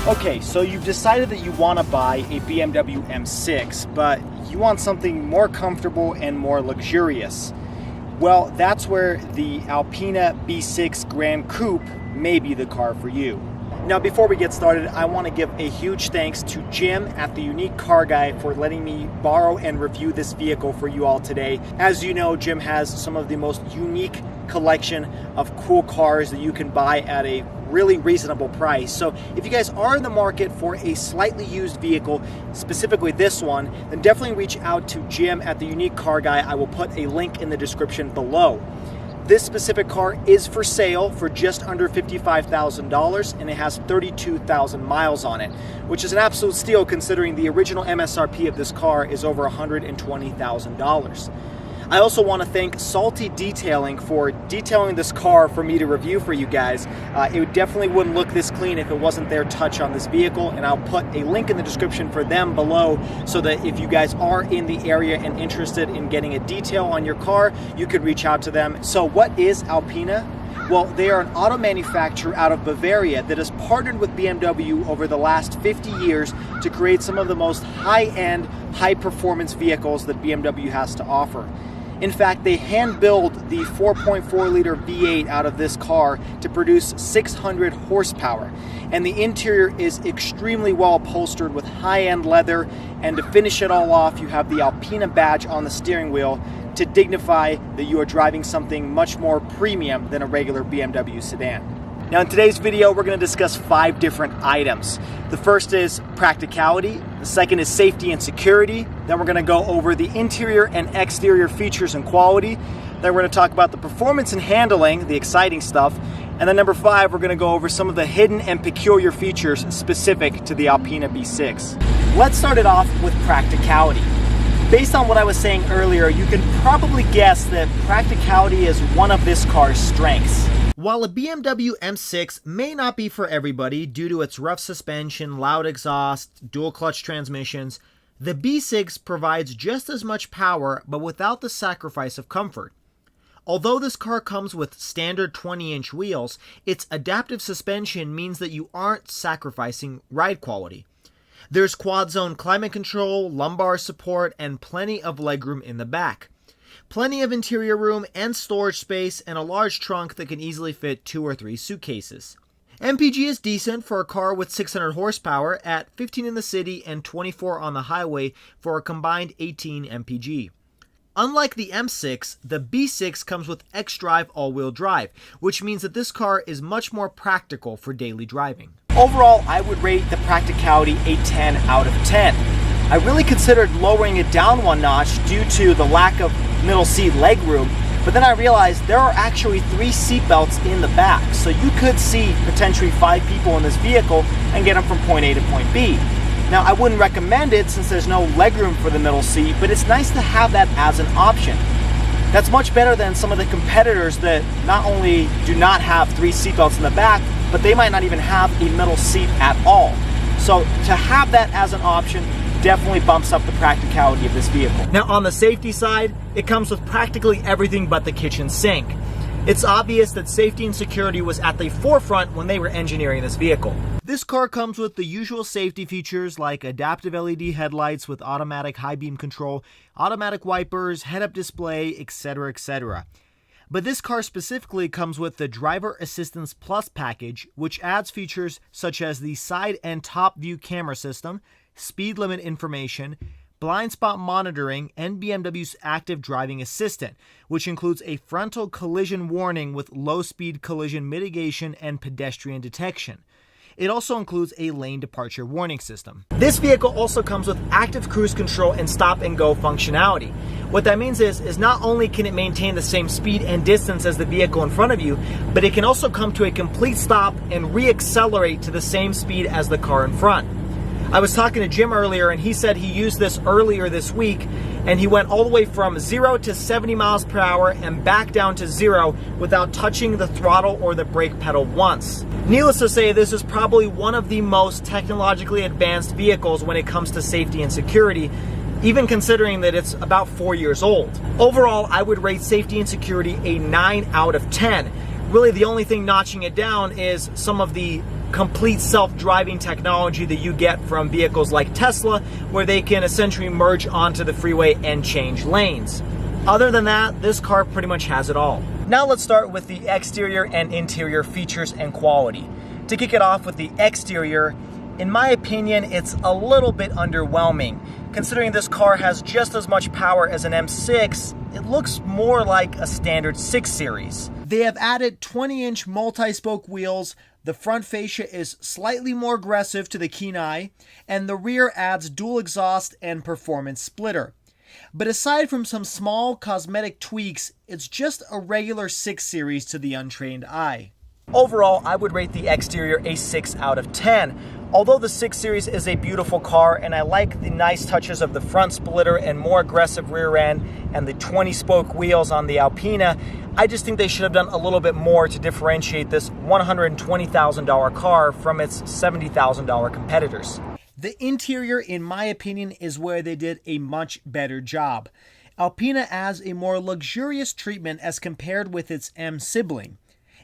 Okay, so you've decided that you want to buy a BMW M6, but you want something more comfortable and more luxurious. Well, that's where the Alpina B6 Gran Coupe may be the car for you. Now, before we get started, I want to give a huge thanks to Jim at the Unique Car Guy for letting me borrow and review this vehicle for you all today. As you know, Jim has some of the most unique collection of cool cars that you can buy at a really reasonable price. So if you guys are in the market for a slightly used vehicle, specifically this one, then definitely reach out to Jim at the Unique Car Guy. I will put a link in the description below. This specific car is for sale for just under $55,000 and it has 32,000 miles on it, which is an absolute steal considering the original MSRP of this car is over $120,000. I also want to thank Salty Detailing for detailing this car for me to review for you guys. It definitely wouldn't look this clean if it wasn't their touch on this vehicle, and I'll put a link in the description for them below so that if you guys are in the area and interested in getting a detail on your car, you could reach out to them. So what is Alpina? Well, they are an auto manufacturer out of Bavaria that has partnered with BMW over the last 50 years to create some of the most high-end, high-performance vehicles that BMW has to offer. In fact, they hand build the 4.4 liter V8 out of this car to produce 600 horsepower. And the interior is extremely well upholstered with high-end leather. And to finish it all off, you have the Alpina badge on the steering wheel to dignify that you are driving something much more premium than a regular BMW sedan. Now in today's video, we're going to discuss 5 different items. The first is practicality, the second is safety and security, then we're going to go over the interior and exterior features and quality, then we're going to talk about the performance and handling, the exciting stuff, and then number 5, we're going to go over some of the hidden and peculiar features specific to the Alpina B6. Let's start it off with practicality. Based on what I was saying earlier, you can probably guess that practicality is one of this car's strengths. While a BMW M6 may not be for everybody due to its rough suspension, loud exhaust, dual clutch transmissions, the B6 provides just as much power but without the sacrifice of comfort. Although this car comes with standard 20-inch wheels, its adaptive suspension means that you aren't sacrificing ride quality. There's quad zone climate control, lumbar support, and plenty of legroom in the back. Plenty of interior room and storage space, and a large trunk that can easily fit 2 or 3 suitcases. MPG is decent for a car with 600 horsepower at 15 in the city and 24 on the highway for a combined 18 MPG. Unlike the M6, the B6 comes with xDrive all-wheel drive, which means that this car is much more practical for daily driving. Overall, I would rate the practicality a 10 out of 10. I really considered lowering it down one notch due to the lack of middle seat legroom, but then I realized there are actually 3 seat belts in the back, so you could seat potentially 5 people in this vehicle and get them from point A to point B. Now, I wouldn't recommend it since there's no legroom for the middle seat, but it's nice to have that as an option. That's much better than some of the competitors that not only do not have 3 seat belts in the back, but they might not even have a middle seat at all. So to have that as an option definitely bumps up the practicality of this vehicle. Now on the safety side, it comes with practically everything but the kitchen sink. It's obvious that safety and security was at the forefront when they were engineering this vehicle. This car comes with the usual safety features like adaptive LED headlights with automatic high beam control, automatic wipers, head-up display, etc., etc. But this car specifically comes with the Driver Assistance Plus package, which adds features such as the side and top view camera system, speed limit information, blind spot monitoring, and BMW's active driving assistant, which includes a frontal collision warning with low-speed collision mitigation and pedestrian detection. It also includes a lane departure warning system. This vehicle also comes with active cruise control and stop and go functionality. What that means is not only can it maintain the same speed and distance as the vehicle in front of you, but it can also come to a complete stop and re-accelerate to the same speed as the car in front. I was talking to Jim earlier and he said he used this earlier this week and he went all the way from 0 to 70 miles per hour and back down to 0 without touching the throttle or the brake pedal once. Needless to say, this is probably one of the most technologically advanced vehicles when it comes to safety and security, even considering that it's about 4 years old. Overall, I would rate safety and security a 9 out of 10. Really, the only thing notching it down is some of the complete self-driving technology that you get from vehicles like Tesla, where they can essentially merge onto the freeway and change lanes. Other than that, this car pretty much has it all. Now let's start with the exterior and interior features and quality. To kick it off with the exterior, in my opinion, it's a little bit underwhelming. Considering this car has just as much power as an M6, it looks more like a standard 6 Series. They have added 20-inch multi-spoke wheels, the front fascia is slightly more aggressive to the keen eye, and the rear adds dual exhaust and performance splitter. But aside from some small cosmetic tweaks, it's just a regular 6 Series to the untrained eye. Overall, I would rate the exterior a 6 out of 10. Although the 6 Series is a beautiful car and I like the nice touches of the front splitter and more aggressive rear end and the 20-spoke wheels on the Alpina, I just think they should have done a little bit more to differentiate this $120,000 car from its $70,000 competitors. The interior, in my opinion, is where they did a much better job. Alpina adds a more luxurious treatment as compared with its M sibling.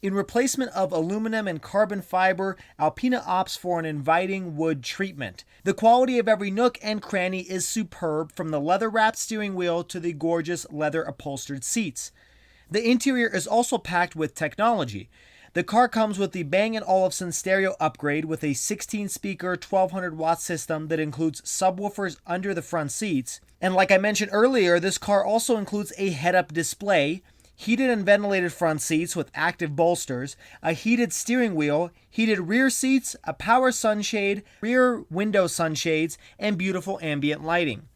In replacement of aluminum and carbon fiber, Alpina opts for an inviting wood treatment. The quality of every nook and cranny is superb, from the leather-wrapped steering wheel to the gorgeous leather-upholstered seats. The interior is also packed with technology. The car comes with the Bang & Olufsen stereo upgrade with a 16-speaker 1200-watt system that includes subwoofers under the front seats. And like I mentioned earlier, this car also includes a head-up display, heated and ventilated front seats with active bolsters, a heated steering wheel, heated rear seats, a power sunshade, rear window sunshades, and beautiful ambient lighting.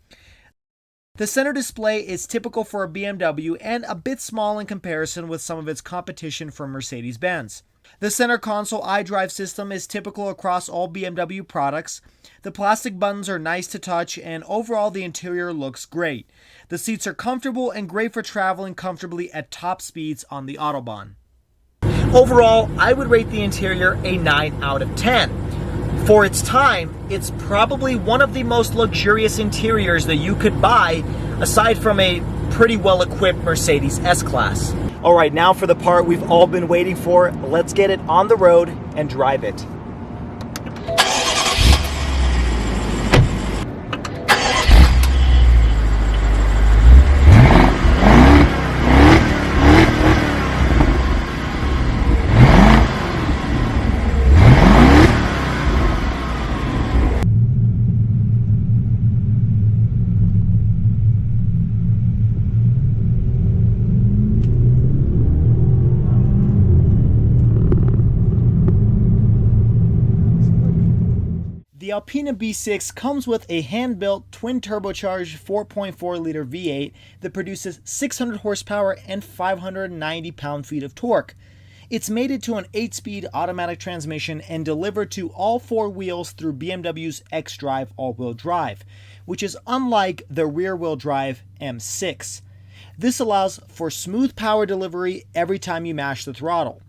The center display is typical for a BMW and a bit small in comparison with some of its competition from Mercedes-Benz. The center console iDrive system is typical across all BMW products. The plastic buttons are nice to touch, and overall the interior looks great. The seats are comfortable and great for traveling comfortably at top speeds on the Autobahn. Overall, I would rate the interior a 9 out of 10. For its time, it's probably one of the most luxurious interiors that you could buy, aside from a pretty well-equipped Mercedes S-Class. All right, now for the part we've all been waiting for. Let's get it on the road and drive it. The Alpina B6 comes with a hand-built twin-turbocharged 4.4-liter V8 that produces 600 horsepower and 590 pound-feet of torque. It's mated to an 8-speed automatic transmission and delivered to all 4 wheels through BMW's xDrive all-wheel drive, which is unlike the rear-wheel drive M6. This allows for smooth power delivery every time you mash the throttle.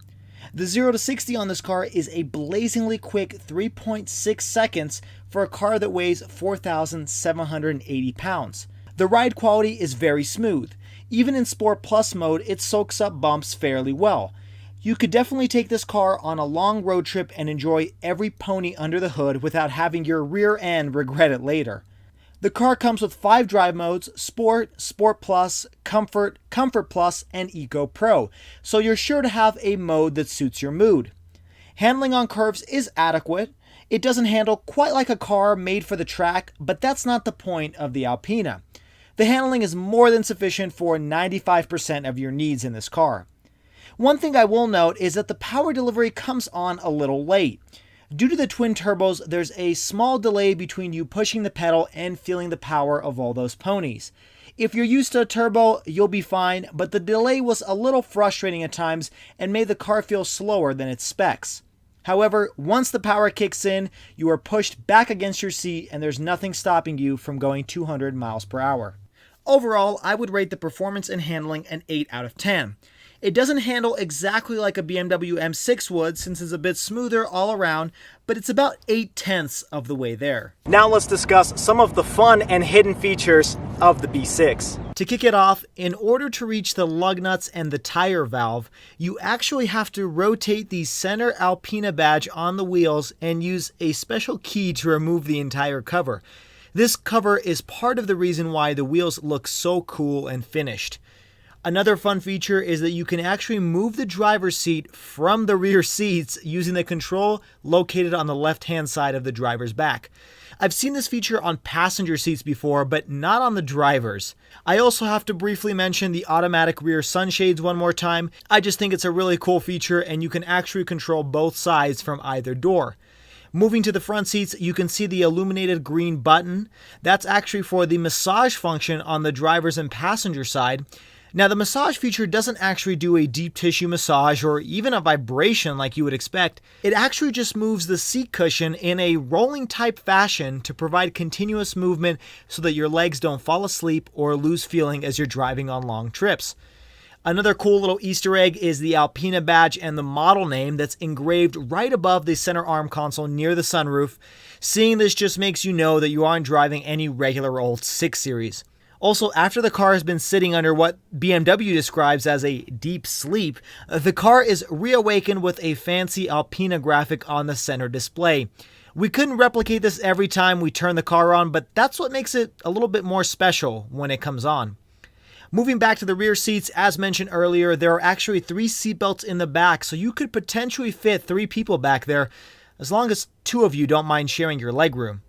The 0 to 60 on this car is a blazingly quick 3.6 seconds for a car that weighs 4,780 pounds. The ride quality is very smooth. Even in Sport Plus mode, it soaks up bumps fairly well. You could definitely take this car on a long road trip and enjoy every pony under the hood without having your rear end regret it later. The car comes with 5 drive modes: Sport, Sport Plus, Comfort, Comfort Plus, and Eco Pro, so you're sure to have a mode that suits your mood. Handling on curves is adequate. It doesn't handle quite like a car made for the track, but that's not the point of the Alpina. The handling is more than sufficient for 95% of your needs in this car. One thing I will note is that the power delivery comes on a little late. Due to the twin turbos, there's a small delay between you pushing the pedal and feeling the power of all those ponies. If you're used to a turbo, you'll be fine, but the delay was a little frustrating at times and made the car feel slower than its specs. However, once the power kicks in, you are pushed back against your seat and there's nothing stopping you from going 200 miles per hour. Overall, I would rate the performance and handling an 8 out of 10. It doesn't handle exactly like a BMW M6 would, since it's a bit smoother all around, but it's about 8/10 of the way there. Now let's discuss some of the fun and hidden features of the B6. To kick it off, in order to reach the lug nuts and the tire valve, you actually have to rotate the center Alpina badge on the wheels and use a special key to remove the entire cover. This cover is part of the reason why the wheels look so cool and finished. Another fun feature is that you can actually move the driver's seat from the rear seats using the control located on the left-hand side of the driver's back. I've seen this feature on passenger seats before, but not on the driver's. I also have to briefly mention the automatic rear sunshades one more time. I just think it's a really cool feature, and you can actually control both sides from either door. Moving to the front seats, you can see the illuminated green button. That's actually for the massage function on the driver's and passenger side. Now, the massage feature doesn't actually do a deep tissue massage or even a vibration like you would expect. It actually just moves the seat cushion in a rolling type fashion to provide continuous movement so that your legs don't fall asleep or lose feeling as you're driving on long trips. Another cool little Easter egg is the Alpina badge and the model name that's engraved right above the center arm console near the sunroof. Seeing this just makes you know that you aren't driving any regular old 6 Series. Also, after the car has been sitting under what BMW describes as a deep sleep, the car is reawakened with a fancy Alpina graphic on the center display. We couldn't replicate this every time we turn the car on, but that's what makes it a little bit more special when it comes on. Moving back to the rear seats, as mentioned earlier, there are actually 3 seatbelts in the back, so you could potentially fit 3 people back there, as long as 2 of you don't mind sharing your legroom.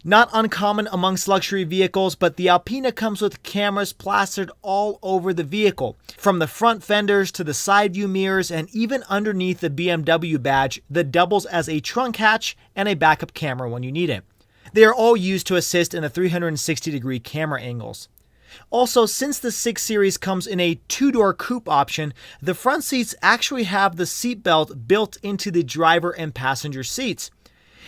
Not uncommon amongst luxury vehicles, but the Alpina comes with cameras plastered all over the vehicle, from the front fenders to the side view mirrors and even underneath the BMW badge that doubles as a trunk hatch and a backup camera when you need it. They are all used to assist in the 360-degree camera angles. Also, since the 6 Series comes in a 2-door coupe option, the front seats actually have the seat belt built into the driver and passenger seats.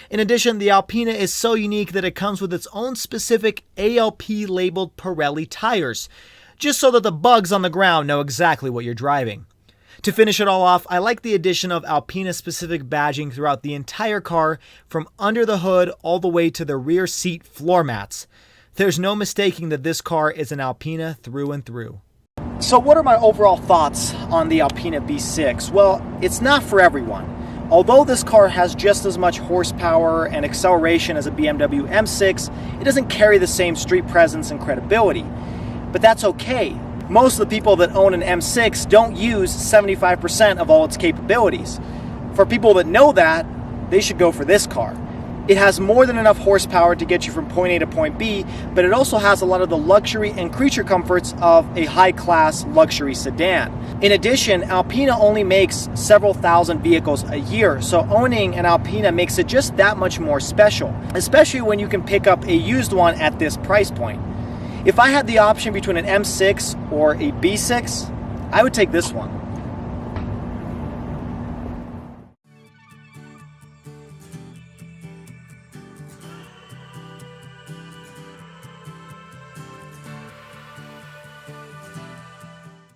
In addition, the Alpina is so unique that it comes with its own specific ALP-labeled Pirelli tires, just so that the bugs on the ground know exactly what you're driving. To finish it all off, I like the addition of Alpina-specific badging throughout the entire car, from under the hood all the way to the rear seat floor mats. There's no mistaking that this car is an Alpina through and through. So what are my overall thoughts on the Alpina B6? Well, it's not for everyone. Although this car has just as much horsepower and acceleration as a BMW M6, it doesn't carry the same street presence and credibility. But that's okay. Most of the people that own an M6 don't use 75% of all its capabilities. For people that know that, they should go for this car. It has more than enough horsepower to get you from point A to point B, but it also has a lot of the luxury and creature comforts of a high-class luxury sedan. In addition, Alpina only makes several thousand vehicles a year, so owning an Alpina makes it just that much more special, especially when you can pick up a used one at this price point. If I had the option between an M6 or a B6, I would take this one.